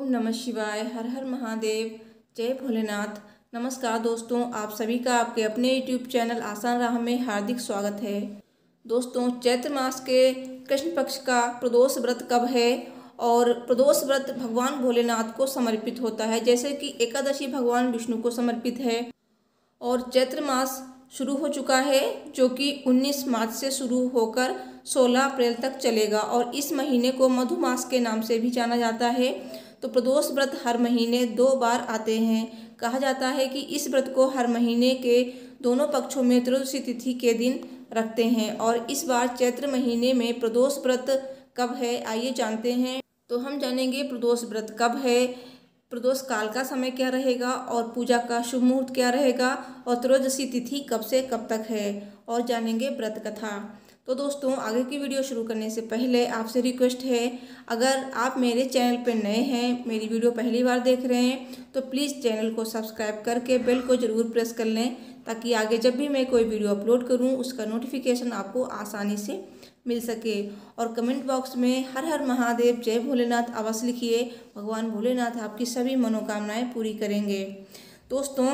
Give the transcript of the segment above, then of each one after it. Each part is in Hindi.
नमः शिवाय। हर हर महादेव। जय भोलेनाथ। नमस्कार दोस्तों, आप सभी का आपके अपने YouTube चैनल आसान राह में हार्दिक स्वागत है। दोस्तों, चैत्र मास के कृष्ण पक्ष का प्रदोष व्रत कब है और प्रदोष व्रत भगवान भोलेनाथ को समर्पित होता है, जैसे कि एकादशी भगवान विष्णु को समर्पित है। और चैत्र मास शुरू हो चुका है, जो कि 19 मार्च से शुरू होकर 16 अप्रैल तक चलेगा और इस महीने को मधुमास के नाम से भी जाना जाता है। तो प्रदोष व्रत हर महीने 2 बार आते हैं। कहा जाता है कि इस व्रत को हर महीने के दोनों पक्षों में त्रयोदशी तिथि के दिन रखते हैं और इस बार चैत्र महीने में प्रदोष व्रत कब है, आइए जानते हैं। तो हम जानेंगे प्रदोष व्रत कब है, प्रदोष काल का समय क्या रहेगा और पूजा का शुभ मुहूर्त क्या रहेगा और त्रयोदशी तिथि कब से कब तक है और जानेंगे व्रत कथा। तो दोस्तों, आगे की वीडियो शुरू करने से पहले आपसे रिक्वेस्ट है, अगर आप मेरे चैनल पर नए हैं, मेरी वीडियो पहली बार देख रहे हैं, तो प्लीज़ चैनल को सब्सक्राइब करके बेल को ज़रूर प्रेस कर लें, ताकि आगे जब भी मैं कोई वीडियो अपलोड करूं उसका नोटिफिकेशन आपको आसानी से मिल सके। और कमेंट बॉक्स में हर हर महादेव जय भोलेनाथ अवश्य लिखिए। भगवान भोलेनाथ आपकी सभी मनोकामनाएं पूरी करेंगे। दोस्तों,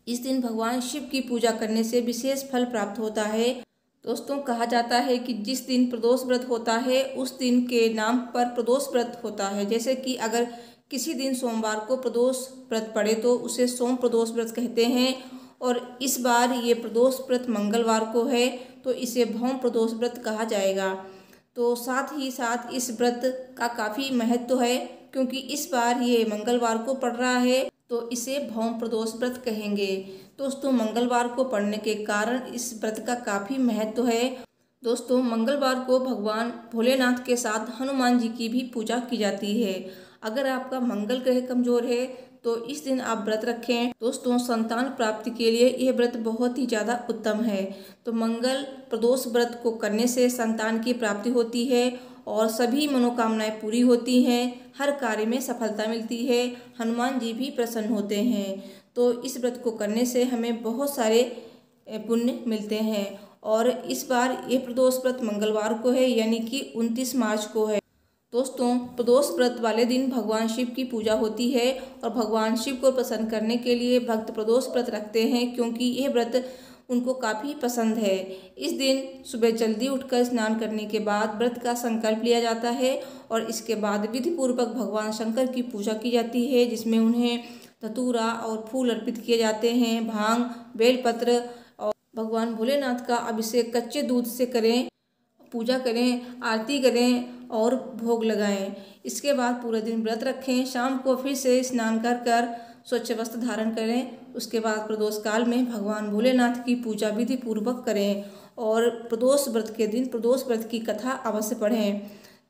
इस दिन भगवान शिव की पूजा करने से विशेष फल प्राप्त होता है। दोस्तों, कहा जाता है कि जिस दिन प्रदोष व्रत होता है उस दिन के नाम पर प्रदोष व्रत होता है। जैसे कि अगर किसी दिन सोमवार को प्रदोष व्रत पड़े तो उसे सोम प्रदोष व्रत कहते हैं और इस बार ये प्रदोष व्रत मंगलवार को है तो इसे भौम प्रदोष व्रत कहा जाएगा। तो साथ ही साथ इस व्रत का काफ़ी महत्व है, क्योंकि इस बार ये मंगलवार को पड़ रहा है तो इसे भौम प्रदोष व्रत कहेंगे। दोस्तों, मंगलवार को पड़ने के कारण इस व्रत का काफ़ी महत्व है। दोस्तों, मंगलवार को भगवान भोलेनाथ के साथ हनुमान जी की भी पूजा की जाती है। अगर आपका मंगल ग्रह कमजोर है तो इस दिन आप व्रत रखें। दोस्तों, संतान प्राप्ति के लिए यह व्रत बहुत ही ज़्यादा उत्तम है। तो मंगल प्रदोष व्रत को करने से संतान की प्राप्ति होती है और सभी मनोकामनाएं पूरी होती हैं, हर कार्य में सफलता मिलती है, हनुमान जी भी प्रसन्न होते हैं। तो इस व्रत को करने से हमें बहुत सारे पुण्य मिलते हैं और इस बार ये प्रदोष व्रत मंगलवार को है, यानी कि 29 मार्च को है। दोस्तों, प्रदोष व्रत वाले दिन भगवान शिव की पूजा होती है और भगवान शिव को प्रसन्न करने के लिए भक्त प्रदोष व्रत रखते हैं, क्योंकि यह व्रत उनको काफ़ी पसंद है। इस दिन सुबह जल्दी उठकर स्नान करने के बाद व्रत का संकल्प लिया जाता है और इसके बाद विधि पूर्वक भगवान शंकर की पूजा की जाती है, जिसमें उन्हें धतूरा और फूल अर्पित किए जाते हैं, भांग, बेलपत्र, और भगवान भोलेनाथ का अभिषेक कच्चे दूध से करें, पूजा करें, आरती करें और भोग लगाएं। इसके बाद पूरा दिन व्रत रखें, शाम को फिर से स्नान कर स्वच्छ वस्त्र धारण करें। उसके बाद प्रदोष काल में भगवान भोलेनाथ की पूजा विधि पूर्वक करें और प्रदोष व्रत के दिन प्रदोष व्रत की कथा अवश्य पढ़ें।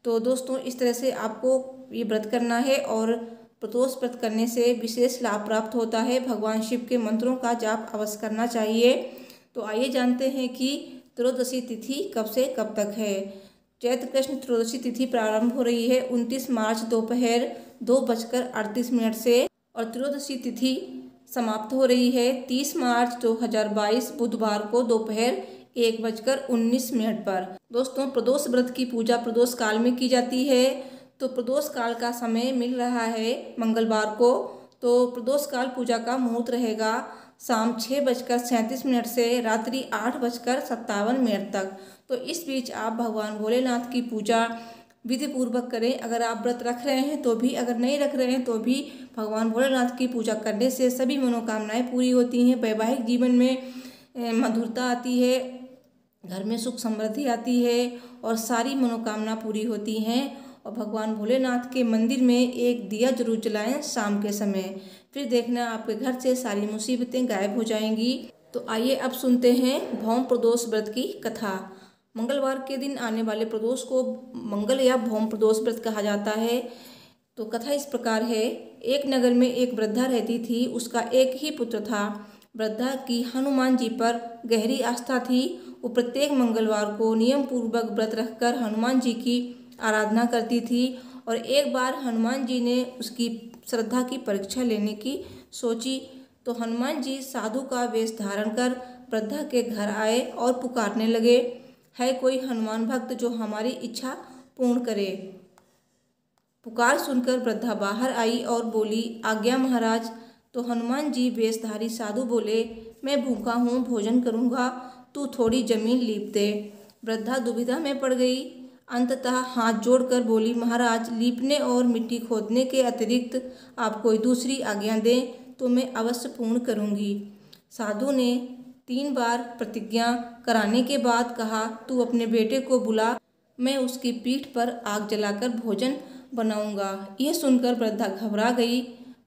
तो दोस्तों, इस तरह से आपको ये व्रत करना है और प्रदोष व्रत करने से विशेष लाभ प्राप्त होता है। भगवान शिव के मंत्रों का जाप अवश्य करना चाहिए। तो आइए जानते हैं कि त्रयोदशी तिथि कब से कब तक है। चैत्र कृष्ण त्रयोदशी तिथि प्रारंभ हो रही है 29 मार्च दोपहर 2:38 से और त्रयोदशी तिथि समाप्त हो रही है 30 मार्च 2022 बुधवार को दोपहर 1:19 पर। दोस्तों, प्रदोष व्रत की पूजा प्रदोष काल में की जाती है। तो प्रदोष काल का समय मिल रहा है मंगलवार को। तो प्रदोष काल पूजा का मुहूर्त रहेगा शाम 6:37 से रात्रि 8:57 तक। तो इस बीच आप भगवान भोलेनाथ की पूजा विधि पूर्वक करें। अगर आप व्रत रख रहे हैं तो भी, अगर नहीं रख रहे हैं तो भी भगवान भोलेनाथ की पूजा करने से सभी मनोकामनाएं पूरी होती हैं। वैवाहिक जीवन में मधुरता आती है, घर में सुख समृद्धि आती है और सारी मनोकामना पूरी होती हैं। और भगवान भोलेनाथ के मंदिर में एक दिया जरूर जलाएं शाम के समय, फिर देखना आपके घर से सारी मुसीबतें गायब हो जाएंगी। तो आइए अब सुनते हैं भौम प्रदोष व्रत की कथा। मंगलवार के दिन आने वाले प्रदोष को मंगल या भौम प्रदोष व्रत कहा जाता है। तो कथा इस प्रकार है। एक नगर में एक वृद्धा रहती थी, उसका एक ही पुत्र था। वृद्धा की हनुमान जी पर गहरी आस्था थी। वो प्रत्येक मंगलवार को नियम पूर्वक व्रत रखकर हनुमान जी की आराधना करती थी और एक बार हनुमान जी ने उसकी श्रद्धा की परीक्षा लेने की सोची। तो हनुमान जी साधु का वेश धारण कर वृद्धा के घर आए और पुकारने लगे, है कोई हनुमान भक्त जो हमारी इच्छा पूर्ण करे। पुकार सुनकर वृद्धा बाहर आई और बोली, आज्ञा महाराज। तो हनुमान जी वेशधारी साधु बोले, मैं भूखा हूँ, भोजन करूँगा, तू थोड़ी जमीन लीप दे। वृद्धा दुविधा में पड़ गई। अंततः हाथ जोड़कर बोली, महाराज, लीपने और मिट्टी खोदने के अतिरिक्त आप कोई दूसरी आज्ञा दें तो मैं अवश्य पूर्ण करूँगी। साधु ने 3 बार प्रतिज्ञा कराने के बाद कहा, तू अपने बेटे को बुला, मैं उसकी पीठ पर आग जलाकर भोजन बनाऊंगा। यह सुनकर वृद्धा घबरा गई,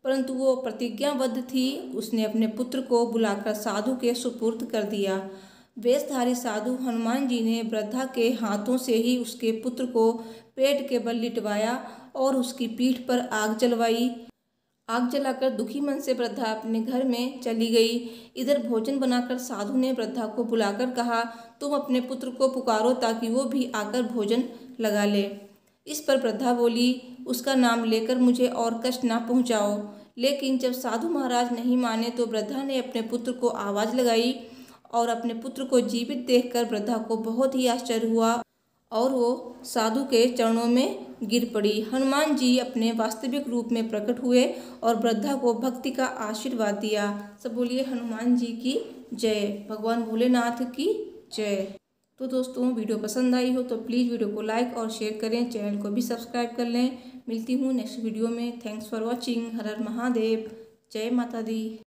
परंतु वो प्रतिज्ञाबद्ध थी। उसने अपने पुत्र को बुलाकर साधु के सुपुर्द कर दिया। वेशधारी साधु हनुमान जी ने वृद्धा के हाथों से ही उसके पुत्र को पेट के बल लिटवाया और उसकी पीठ पर आग जलवाई। आग जलाकर दुखी मन से वृद्धा अपने घर में चली गई। इधर भोजन बनाकर साधु ने वृद्धा को बुलाकर कहा, तुम अपने पुत्र को पुकारो ताकि वो भी आकर भोजन लगा ले। इस पर वृद्धा बोली, उसका नाम लेकर मुझे और कष्ट ना पहुँचाओ। लेकिन जब साधु महाराज नहीं माने तो वृद्धा ने अपने पुत्र को आवाज़ लगाई और अपने पुत्र को जीवित देखकर वृद्धा को बहुत ही आश्चर्य हुआ और वो साधु के चरणों में गिर पड़ी। हनुमान जी अपने वास्तविक रूप में प्रकट हुए और वृद्धा को भक्ति का आशीर्वाद दिया। सब बोलिए हनुमान जी की जय, भगवान भोलेनाथ की जय। तो दोस्तों, वीडियो पसंद आई हो तो प्लीज़ वीडियो को लाइक और शेयर करें, चैनल को भी सब्सक्राइब कर लें। मिलती हूँ नेक्स्ट वीडियो में। Thanks for watching. हर हर महादेव। जय माता दी।